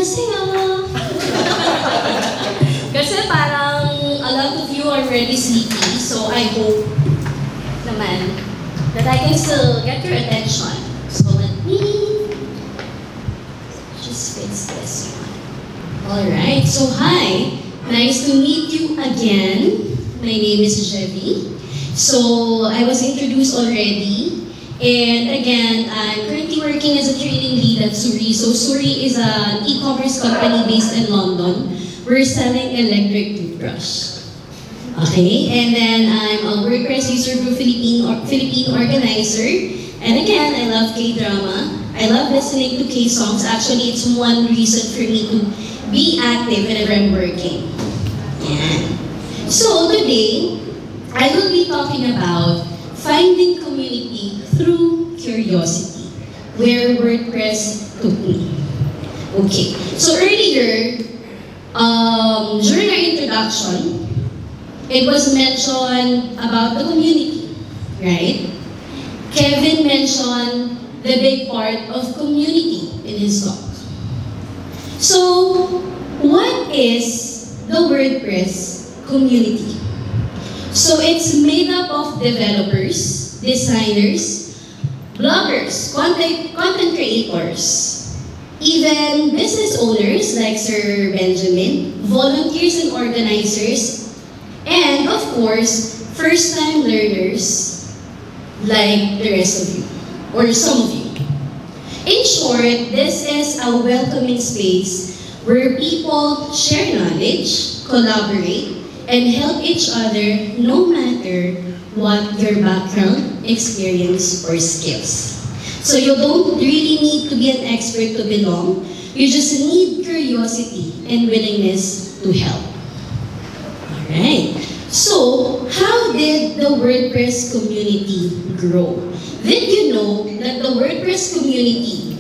Annyeonghaseyo! Kasi parang a lot of you are already sleepy, so I hope naman that I can still get your attention. So let me just fix this one. Alright, so hi! Nice to meet you again. My name is Jevi. So I was introduced already. And again, I'm currently working as a training lead at Suri. So Suri is an e-commerce company based in London. We're selling electric toothbrush. Okay, and then I'm a WordPress user group Philippine organizer. And again, I love K-drama. I love listening to K-songs. Actually, it's one reason for me to be active whenever I'm working. Yeah. So today, I will be talking about finding community through curiosity, where WordPress took me. Okay, so earlier, during our introduction, it was mentioned about the community, right? Kevin mentioned the big part of community in his talk. So, what is the WordPress community? So it's made up of developers, designers, bloggers, content creators, even business owners like Sir Benjamin, volunteers and organizers, and of course, first-time learners like the rest of you, or some of you. In short, this is a welcoming space where people share knowledge, collaborate, and help each other no matter what your background, experience, or skills. So you don't really need to be an expert to belong. You just need curiosity and willingness to help. Alright, so how did the WordPress community grow? Did you know that the WordPress community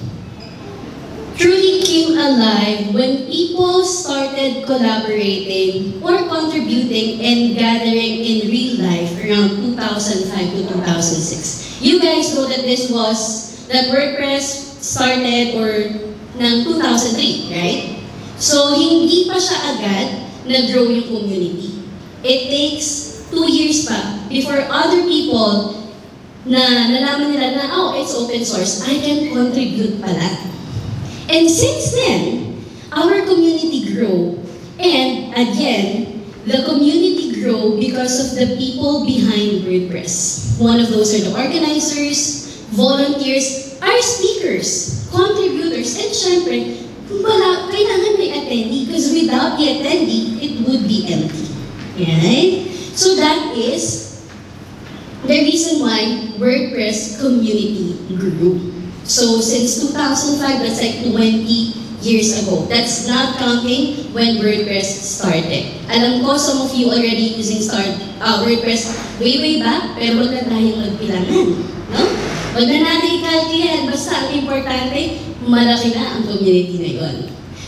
truly came alive when people started collaborating or contributing and gathering in real life around 2005 to 2006. You guys know that that WordPress started ng 2003, right? So, hindi pa siya agad nag-grow yung community. It takes 2 years pa before other people na nalaman nila na, oh, it's open source, I can contribute pala. And since then, our community grew. And again, the community grew because of the people behind WordPress. One of those are the organizers, volunteers, our speakers, contributors, and syempre, kailangan may attendee because without the attendee, it would be empty. Right? So that is the reason why WordPress community grew. So since 2005, that's like 20 years ago. That's not counting when WordPress started. Alam ko, some of you already using WordPress way back, pero wag na tayong magbilangan. No? Wag na natin i-calculate yan. Basta ang importante, malaki na ang community na yun.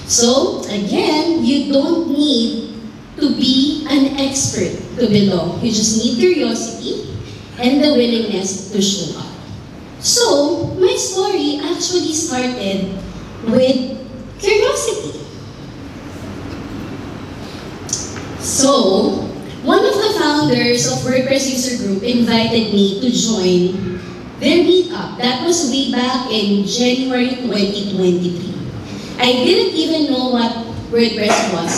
So, again, you don't need to be an expert to belong. You just need curiosity and the willingness to show up. So, my story actually started with curiosity. So, one of the founders of WordPress User Group invited me to join their meetup. That was way back in January 2023. I didn't even know what WordPress was.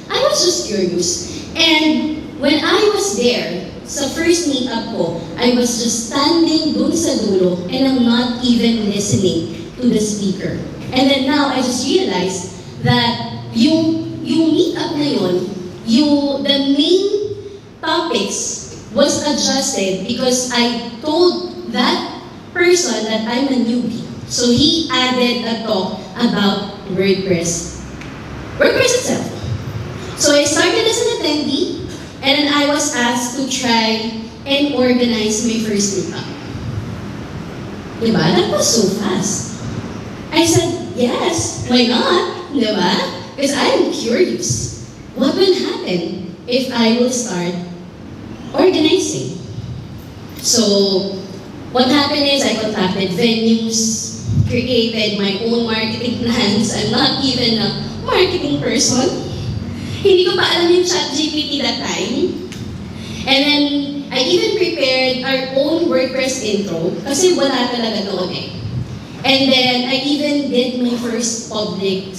I was just curious. And when I was there, sa first meetup ko, I was just standing dun sa dulo and I'm not even listening to the speaker. And then now, I just realized that yung meetup na yun, the main topics was adjusted because I told that person that I'm a newbie. So he added a talk about WordPress itself. So I started as an attendee, and then I was asked to try and organize my first meetup. Diba? That was so fast. I said, yes, why not? Diba? Because I'm curious. What will happen if I will start organizing? So, what happened is I contacted venues, created my own marketing plans. I'm not even a marketing person. Hindi ko pa alam yung ChatGPT that time. And then, I even prepared our own WordPress intro kasi wala talaga noon eh. And then, I even did my first public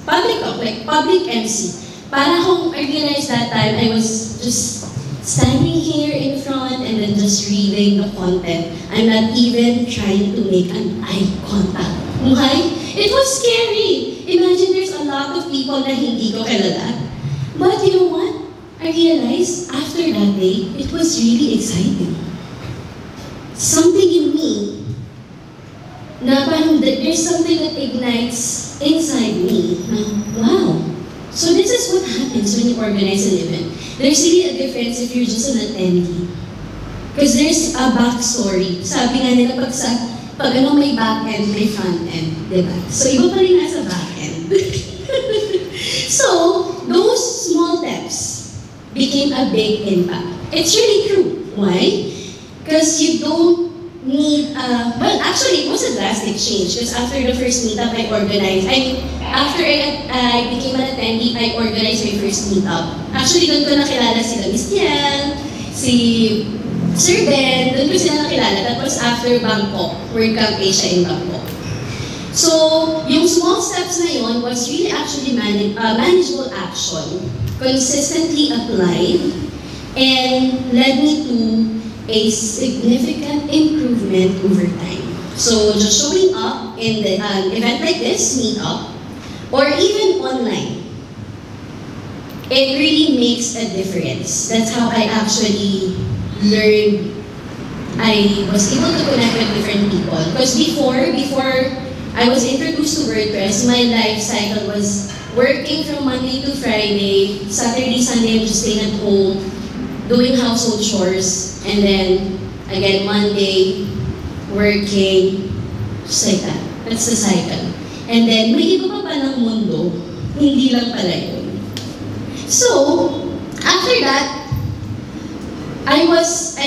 talk, like public MC. Para kung I realized that time, I was just standing here in front and then just reading the content. I'm not even trying to make an eye contact. Okay? It was scary. Imagine there's a lot of people na hindi ko kilala. But you know what? I realized after that day, it was really exciting. Something in me, na parang there's something that ignites inside me. Wow! So this is what happens when you organize an event. There's really a difference if you're just an attendee. Because there's a backstory. Sabi nga nila, pag may back end, may front end. Diba? So iba pa rin nasa back end. So, those small steps became a big impact. It's really true. Why? Because you don't need, well, actually, it was a drastic change because after the first meetup I organized, after I became an attendee, I organized my first meetup. Actually, doon ko nakilala sila Miss Tian, si Sir Ben, doon ko sila nakilala. That was after Bangkok, WordCamp Asia in Bangkok. So, yung small steps na yun was really actually manageable action, consistently applied, and led me to a significant improvement over time. So, just showing up in an event like this, meetup, or even online, it really makes a difference. That's how I actually learned. I was able to connect with different people. Because before I was introduced to WordPress, my life cycle was working from Monday to Friday. Saturday, Sunday, I'm just staying at home, doing household chores, and then again Monday, working, just like that. That's the cycle. And then may iba pa ng mundo, hindi lang pala yun. So, after that, I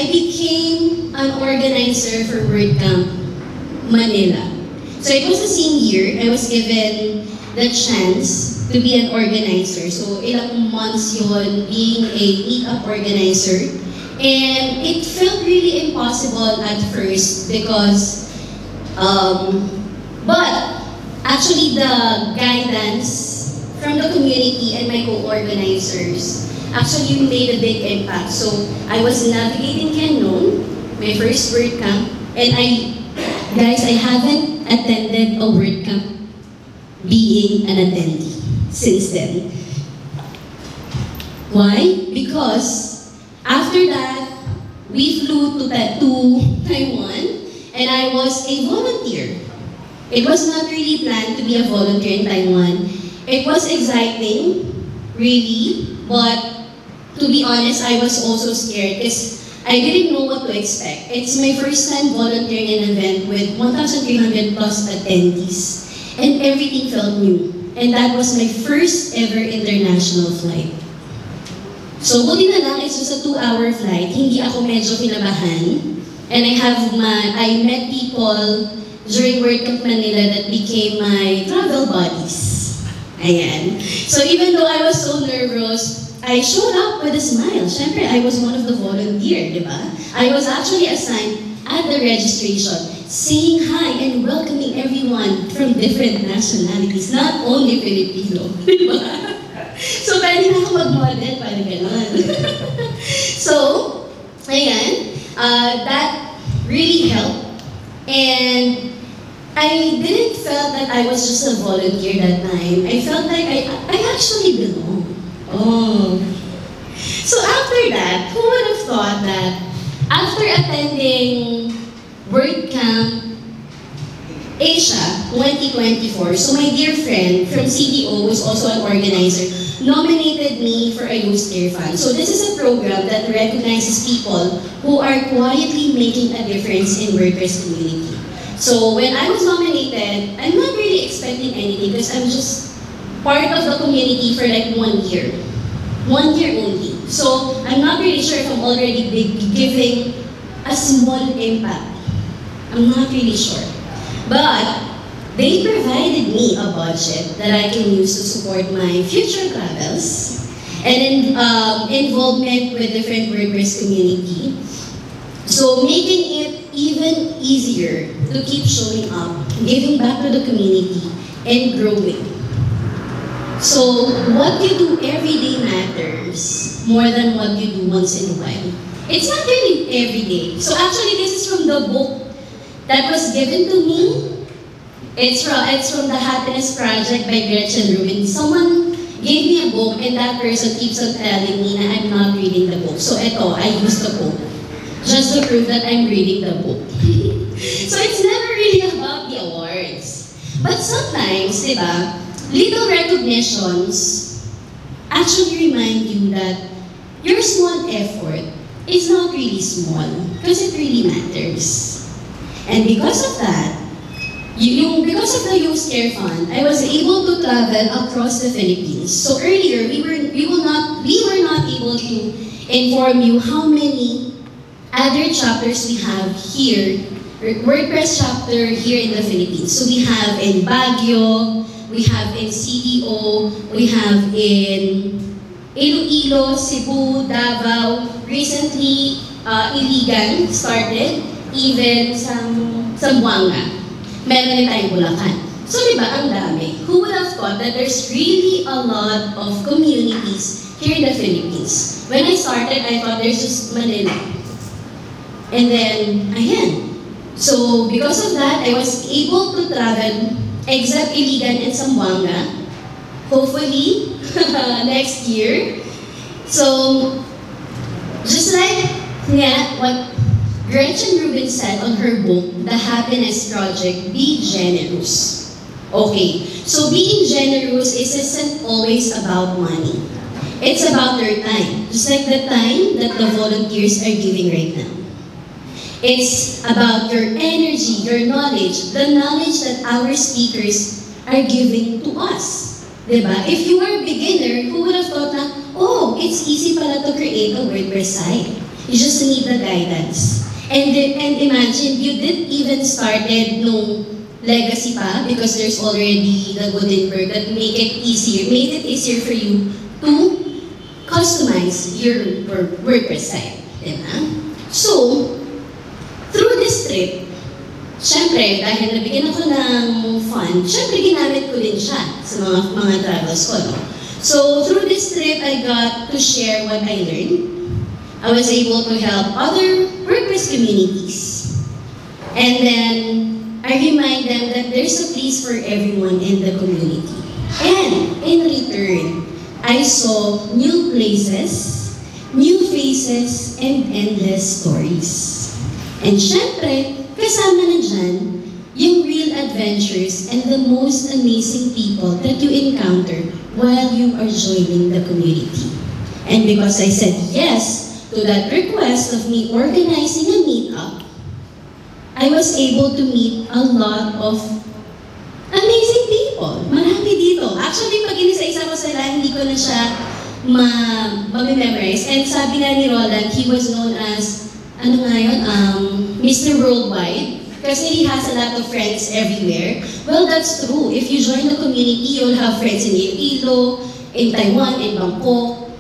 became an organizer for WordCamp Manila. So it was the same year, I was given the chance to be an organizer. So ilang months yun being a meetup organizer. And it felt really impossible at first because, but actually the guidance from the community and my co-organizers actually made a big impact. So I was navigating Canon, my first WordCamp, and guys, I haven't attended a WordCamp being an attendee since then. Why? Because after that, we flew to Taiwan and I was a volunteer. It was not really planned to be a volunteer in Taiwan. It was exciting, really, but to be honest, I was also scared because I didn't know what to expect. It's my first time volunteering in an event with 1,300 plus attendees. And everything felt new. And that was my first ever international flight. So, buti na lang, it's just a 2-hour flight. Hindi ako medyo kinabahan. And I met people during WordCamp Manila that became my travel buddies. Ayan. So, even though I was so nervous, I showed up with a smile. Siyempre, I was one of the volunteers, di ba? I was actually assigned at the registration, saying hi and welcoming everyone from different nationalities, not only Filipino, di ba? So, pwede na ako mag-model, parang gano'n. So, ayan, that really helped. And I didn't feel that I was just a volunteer that time. I felt like I actually belong. Oh. So after that, who would have thought that after attending WordCamp Asia 2024, so my dear friend from CDO, who's also an organizer, nominated me for a Youth Care Fund. So this is a program that recognizes people who are quietly making a difference in WordPress community. So when I was nominated, I'm not really expecting anything because I'm just part of the community for like 1 year. 1 year only. So I'm not really sure if I'm already giving a small impact. I'm not really sure. But They provided me a budget that I can use to support my future travels and involvement with different WordPress community. So making it even easier to keep showing up, giving back to the community, and growing. So what you do every day matters more than what you do once in a while. It's not really every day. So actually this is from the book that was given to me. It's from the Happiness Project by Gretchen Rubin. Someone gave me a book and that person keeps on telling me na I'm not reading the book. So eto, I used the book just to prove that I'm reading the book. So it's never really about the awards. But sometimes, diba, little recognitions actually remind you that your small effort is not really small because it really matters. And because of that, because of the Youth Care Fund, I was able to travel across the Philippines. So earlier, we were not able to inform you how many other chapters we have here, WordPress chapter here in the Philippines. So we have in Baguio, we have in CDO, we have in Iloilo, Cebu, Davao. Recently, Iligan started, even Zamboanga. Meron din tayong Bulacan. So diba, ang dami. Who would have thought that there's really a lot of communities here in the Philippines? When I started, I thought there's just Manila. And then, ayan. So because of that, I was able to travel except Iligan and Zamboanga. Hopefully, next year. So, just like what Gretchen Rubin said on her book, The Happiness Project, be generous. Okay, so being generous isn't always about money. It's about your time, just like the time that the volunteers are giving right now. It's about your energy, your knowledge, the knowledge that our speakers are giving to us. Diba? If you are a beginner, who would have thought na, oh, it's easy pala to create a WordPress site. You just need the guidance. And imagine, you didn't even started nung legacy pa because there's already the Gutenberg that made it easier for you to customize your WordPress site. Diba? So, through this trip, syempre, dahil nabigyan ako ng fund, syempre ginamit ko din siya sa mga travels ko. No? So, through this trip, I got to share what I learned. I was able to help other WordPress communities. And then, I remind them that there's a place for everyone in the community. And, in return, I saw new places, new faces, and endless stories. And syempre, kasama na dyan, yung real adventures and the most amazing people that you encounter while you are joining the community. And because I said yes to that request of me organizing a meetup, I was able to meet a lot of amazing people. Marami dito. Actually, pag inisa-isa ko sila, hindi ko na siya ma-memorize. And sabi nga ni Roland, he was known as, Mr. Worldwide. Kasi he has a lot of friends everywhere. Well, that's true. If you join the community, you'll have friends in Iloilo, in Taiwan, in Bangkok,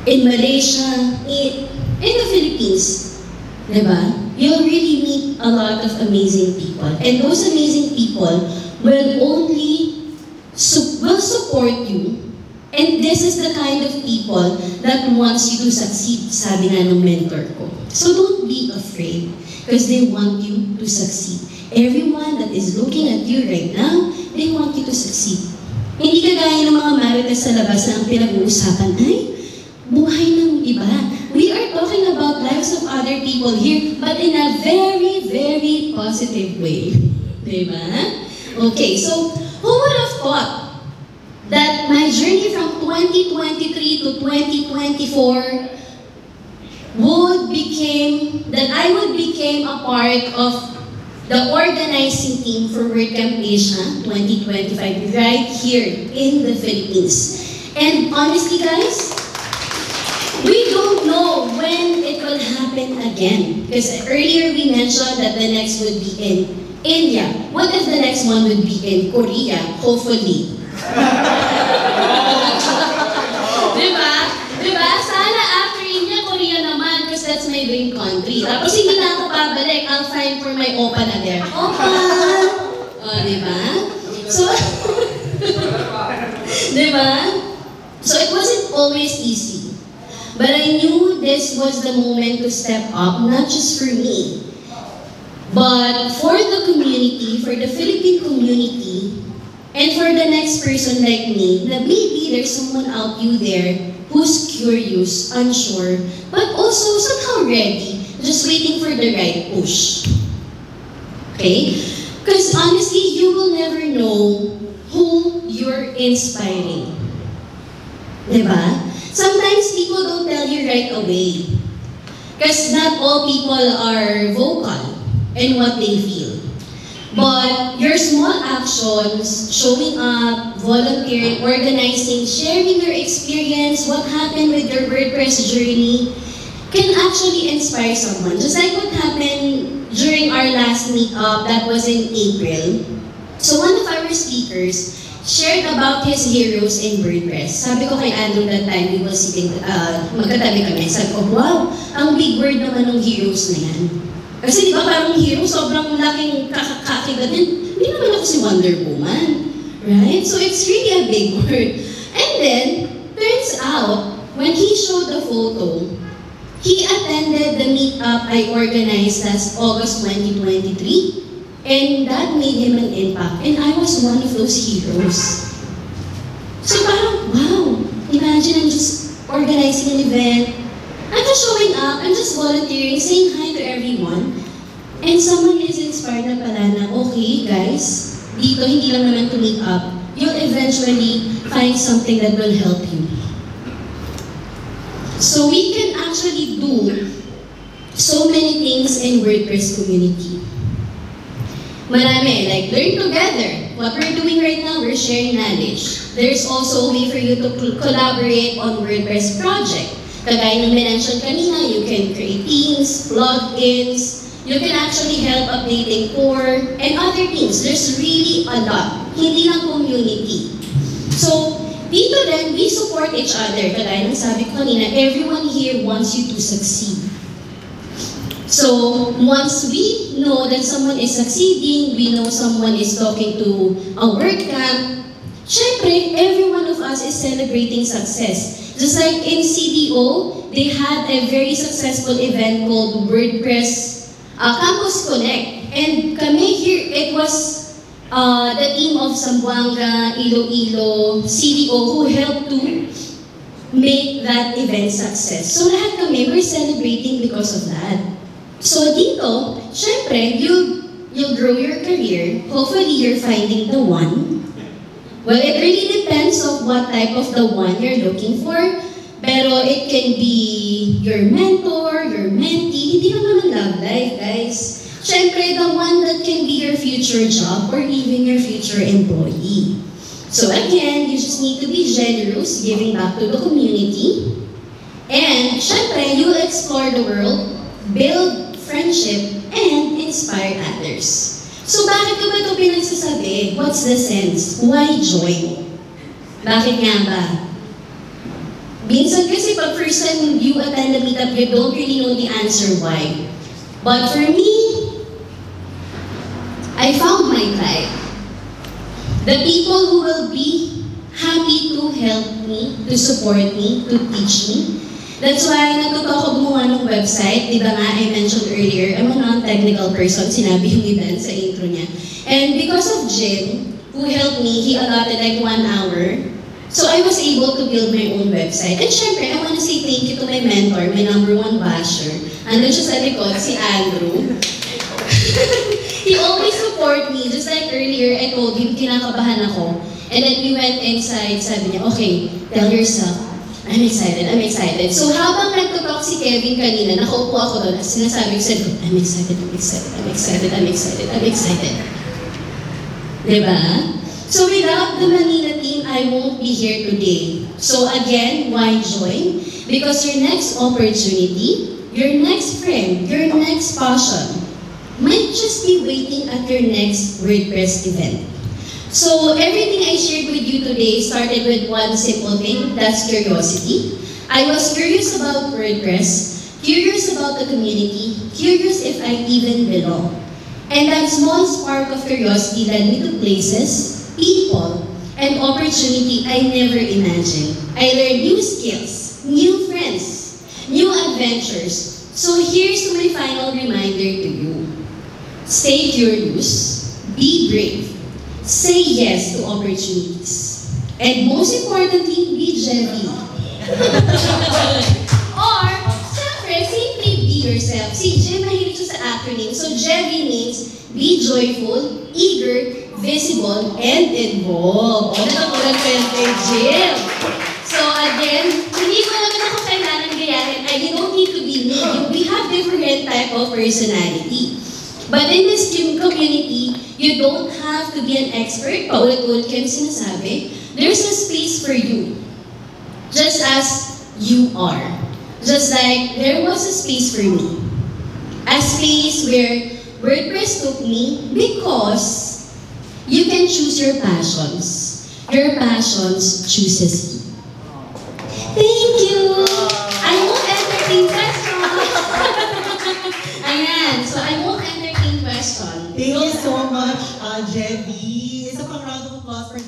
in Malaysia, in the Philippines. Diba? You'll really meet a lot of amazing people. And those amazing people will only support you. And this is the kind of people that wants you to succeed, sabi nga ng mentor ko. So don't be afraid, because they want you to succeed. Everyone that is looking at you right now, they want you to succeed. Hindi kagaya ng mga marites sa labas na ang pinag-uusapan ay buhay ng iba. We are talking about lives of other people here, but in a very, very positive way. Diba? Okay, so who would have thought that my journey from 2023 to 2024 I would become a part of the organizing team for WordCamp Asia 2025 right here in the Philippines. And honestly, guys, we don't know when it will happen again. Because earlier we mentioned that the next would be in India. What if the next one would be in Korea? Hopefully. Diba? Diba? Sana after India, Korea naman, because that's my dream country. Tapos hindi na ako babalik. I'll find for my opa na there. Opa! O, diba? So, diba? So it wasn't always easy. But I knew this was the moment to step up, not just for me, but for the community, for the Philippine community, and for the next person like me, that maybe there's someone out you there who's curious, unsure, but also somehow ready, just waiting for the right push. Okay? Because honestly, you will never know who you're inspiring. Diba? Sometimes people don't tell you right away. Because not all people are vocal in what they feel. But your small actions, showing up, volunteering, organizing, sharing your experience, what happened with your WordPress journey, can actually inspire someone. Just like what happened during our last meetup, that was in April. So one of our speakers shared about his heroes in WordPress. Sabi ko kay Andrew that time, we were sitting, magkatabi kami. Sabi ko, wow, ang big word naman ng heroes na yan. Kasi di ba parang hero, sobrang laking kakakigat yan. Hindi naman ako si Wonder Woman. Right? So it's really a big word. And then, turns out, when he showed the photo, he attended the meetup I organized last August 2023. And that made him an impact. And I was one of those heroes. So parang, wow, imagine I'm just organizing an event. I'm just showing up, I'm just volunteering, saying hi to everyone. And someone is inspired na pala na, okay guys, dito hindi lang naman to meet up. You'll eventually find something that will help you. So we can actually do so many things in WordPress community. Marami, like learn together. What we're doing right now, we're sharing knowledge. There's also a way for you to collaborate on WordPress project. Kagaya ng mention kanina, you can create themes, plugins, you can actually help updating core, and other things. There's really a lot. Hindi lang community. So, dito rin, we support each other. Kagaya ng sabi ko kanina, everyone here wants you to succeed. So, once we know that someone is succeeding, we know someone is talking to a WordCamp, syempre, every one of us is celebrating success. Just like in CDO, they had a very successful event called WordPress Campus Connect. And kami here, it was the team of Zamboanga, Iloilo, CDO who helped to make that event success. So lahat kami, we're celebrating because of that. So dito, syempre, you'll grow your career. Hopefully, you're finding the one. Well, it really depends on what type of the one you're looking for. Pero it can be your mentor, your mentee. Hindi naman love life, guys. Syempre, the one that can be your future job or even your future employee. So again, you just need to be generous, giving back to the community. And syempre, you'll explore the world, build friendship, and inspire others. So bakit ko ba ito pinagsasabi? What's the sense? Why join? Bakit nga ba? Minsan kasi pag first time you attend the meetup, you don't really know the answer why. But for me, I found my tribe. The people who will be happy to help me, to support me, to teach me. That's why natuto ako gumawa ng website. Di ba nga, I mentioned earlier, I'm a non-technical person, sinabi yung event sa intro niya. And because of Jim, who helped me, he allotted like 1 hour. So I was able to build my own website. And syempre, I want to say thank you to my mentor, my #1 basher. Andun siya sa likod, si Andrew. He always support me. Just like earlier, I told him, kinakabahan ako. And then we went inside, sabi niya, okay, tell yourself, I'm excited, I'm excited. So habang nagtutalk si Kevin kanina, nakaupo ako doon, at sinasabi ko sa likod, I'm excited, I'm excited, I'm excited, I'm excited, I'm excited. Diba? So without the Manila team, I won't be here today. So again, why join? Because your next opportunity, your next friend, your next passion might just be waiting at your next WordPress event. So everything I shared with you today started with one simple thing, that's curiosity. I was curious about WordPress, curious about the community, curious if I even belong. And that small spark of curiosity led me to places, people, and opportunity I never imagined. I learned new skills, new friends, new adventures. So here's my final reminder to you. Stay curious, be brave, say yes to opportunities, and most importantly, be Jevi. Or, syempre, simply be yourself. Si Jem, mahilig siya sa acronym. So, Jevi means be joyful, eager, visible, and involved. O, natulad ko yan kay Jem. So, again, hindi ko naman ako kailangan gayahin. You don't need to be me. We have different type of personality. But in this community, you don't have to be an expert. Paulit-ulit ko yung sinasabi. There's a space for you. Just as you are. Just like there was a space for me. A space where WordPress took me because you can choose your passions. Your passions chooses you. Thank you! I won't entertain questions. Ayan, so I won't entertain questions. Thank you so much, Jevi. Isa pang round of applause for